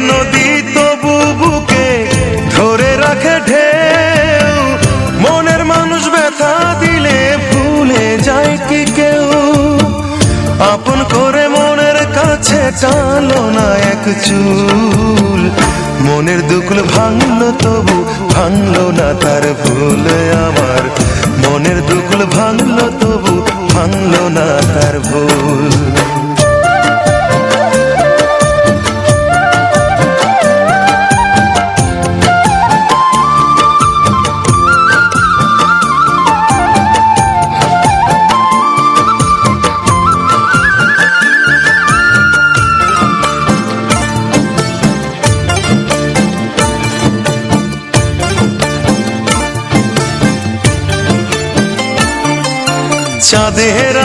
নদী তবু বুকে ধরে রাখে ঢেউ, মনের মানুষ ব্যথা দিলে ভুলে যায় কি কেউ? আপন করে মনের কাছে টানলো না এক চুল, মনের দুকুল ভাঙলো তবু ভাঙলো না তার ভুল। আমার মনের দুকুল ভাঙলো তবু ভাঙলো না তার ভুল। চাঁদের